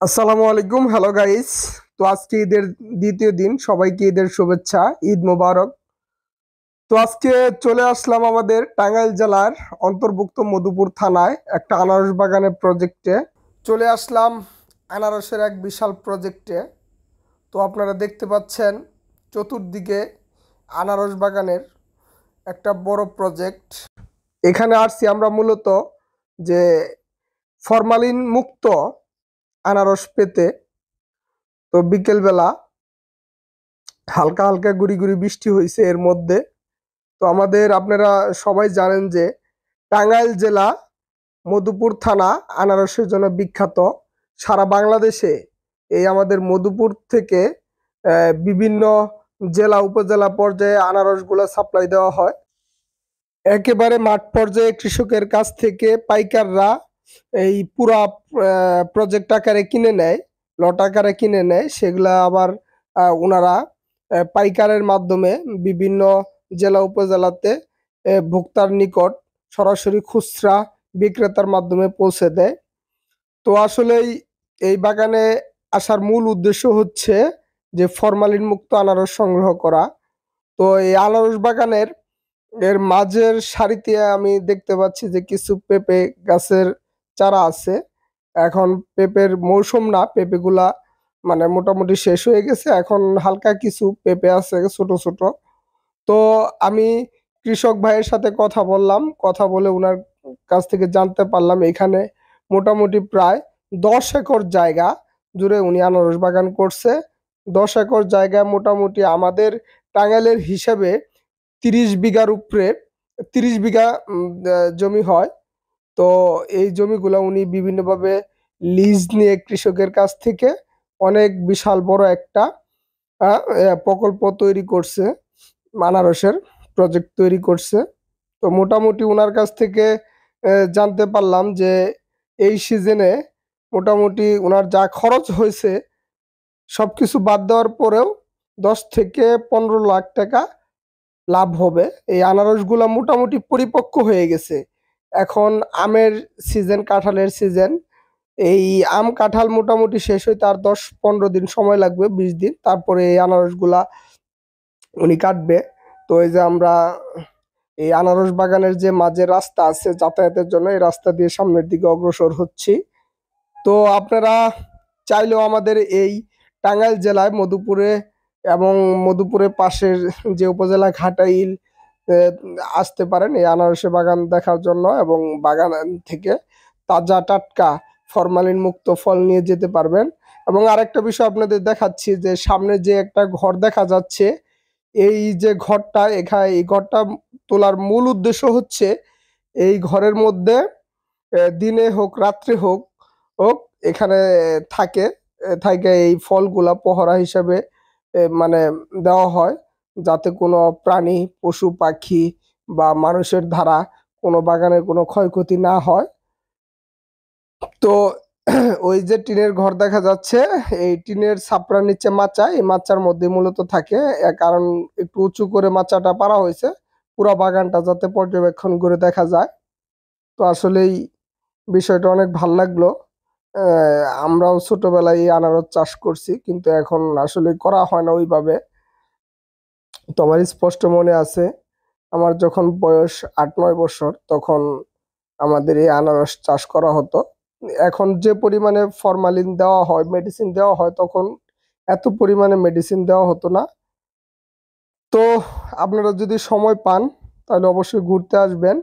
আসসালামু আলাইকুম, hello guys. তো আজকে ঈদের দ্বিতীয় দিন, সবাইকে ঈদের শুভেচ্ছা, ঈদ মোবারক। তো আজকে চলে আসলাম আমাদের টাঙ্গাইল জেলার অন্তর্ভুক্ত মধুপুর থানায় একটা আনারস বাগানের প্রজেক্টে চলে আসলাম। আনারসের এক বিশাল প্রজেক্টে। তো আপনারা দেখতে পাচ্ছেন চতুর্দিকে আনারস বাগানের একটা বড় প্রজেক্ট। এখানে আসছি আমরা মূলত যে ফরমালিন মুক্ত আনারস পেতে। তো বিকেলবেলা হালকা হালকা গুড়ি গুড়ি বৃষ্টি হয়েছে এর মধ্যে। তো আপনারা সবাই জানেন যে টাঙ্গাইল জেলা মধুপুর থানা আনারসের জন্য বিখ্যাত। সারা বাংলাদেশে এই আমাদের মধুপুর থেকে বিভিন্ন জেলা উপজেলা পর্যায়ে আনারসগুলো সাপ্লাই দেওয়া হয়। একেবারে মাঠ পর্যায়ে কৃষকের কাছ থেকে পাইকাররা এই পুরা প্রজেক্ট আকারে কিনে নেয়, লট আকারে কিনে নেয়। সেগুলা আবার ওনারা পাইকারের মাধ্যমে বিভিন্ন জেলা উপজেলাতে ভোক্তার নিকট সরাসরি খুচরা বিক্রেতার মাধ্যমে পৌঁছে দেয়। তো আসলেই এই বাগানে আসার মূল উদ্দেশ্য হচ্ছে যে ফরমালিন মুক্ত আনারস সংগ্রহ করা। তো এই আনারস বাগানের মাঝের সারিতে আমি দেখতে পাচ্ছি যে কিছু পেঁপে গাছের চারা আছে। এখন পেঁপের মৌসুম না, পেঁপেগুলা মানে মোটামুটি শেষ হয়ে গেছে, এখন হালকা কিছু পেঁপে আছে ছোট ছোট। তো আমি কৃষক ভাইয়ের সাথে কথা বললাম, কথা বলে ওনার কাছ থেকে জানতে পারলাম এখানে মোটামুটি প্রায় 10 একর জায়গা জুড়ে উনি আনারস বাগান করছে। 10 একর জায়গা মোটামুটি আমাদের টাঙ্গাইলের হিসাবে 30 বিঘার উপরে, 30 বিঘা জমি হয়। তো এই জমিগুলো উনি বিভিন্নভাবে লিজ নিয়ে কৃষকের কাছ থেকে অনেক বিশাল বড় একটা প্রকল্প তৈরি করছে, আনারসের প্রজেক্ট তৈরি করছে। তো মোটামুটি ওনার কাছ থেকে জানতে পারলাম যে এই সিজনে মোটামুটি ওনার যা খরচ হয়েছে সবকিছু বাদ দেওয়ার পরেও 10 থেকে 15 লাখ টাকা লাভ হবে। এই আনারসগুলা মোটামুটি পরিপক্ক হয়ে গেছে। এখন আমের সিজন, কাঁঠালের সিজন। এই আম কাঁঠাল মোটামুটি শেষ হইতে আর 10-15 দিন সময় লাগবে, 20 দিন, তারপরে এই আনারসগুলা উনি কাটবে। তো এই যে আমরা এই আনারস বাগানের যে মাঝে রাস্তা আছে যাতায়াতের জন্য, এই রাস্তা দিয়ে সামনের দিকে অগ্রসর হচ্ছি। তো আপনারা চাইলেও আমাদের এই টাঙ্গাইল জেলায় মধুপুরে এবং মধুপুরের পাশের যে উপজেলা ঘাটাইল আহ, আসতে পারেন এই আনারসের বাগান দেখার জন্য, এবং বাগান থেকে তাজা টাটকা ফরমালিন মুক্ত ফল নিয়ে যেতে পারবেন। এবং আরেকটা বিষয় আপনাদের দেখাচ্ছি যে সামনে যে একটা ঘর দেখা যাচ্ছে, এই যে ঘরটা, এখানে এই ঘরটা তোলার মূল উদ্দেশ্য হচ্ছে এই ঘরের মধ্যে দিনে হোক রাত্রে হোক হোক এখানে থাকে, থাকে এই ফলগুলা পহরা হিসাবে মানে দেওয়া হয়, যাতে কোনো প্রাণী পশু পাখি বা মানুষের দ্বারা কোনো বাগানের কোনো ক্ষয়ক্ষতি না হয়। তো ওই যে টিনের ঘর দেখা যাচ্ছে, এই টিনের ছাপড়ার নিচে মাচা, এই মাচার মধ্যে মূলত থাকে। কারণ একটু উঁচু করে মাচাটা পারা হয়েছে পুরা বাগানটা যাতে পর্যবেক্ষণ করে দেখা যায়। তো আসলেই বিষয়টা অনেক ভাল লাগলো। আমরাও ছোটবেলায় এই আনারস চাষ করছি, কিন্তু এখন আসলে করা হয় না ওইভাবে। তো আমার স্পষ্ট মনে আছে, আমার যখন বয়স 8-9 বছর, তখন আমাদের এই আনারস চাষ করা হতো। এখন যে পরিমাণে ফরমালিন দেওয়া হয়, মেডিসিন দেওয়া হয়, তখন এত পরিমাণে মেডিসিন দেওয়া হতো না। তো আপনারা যদি সময় পান তাহলে অবশ্যই ঘুরতে আসবেন।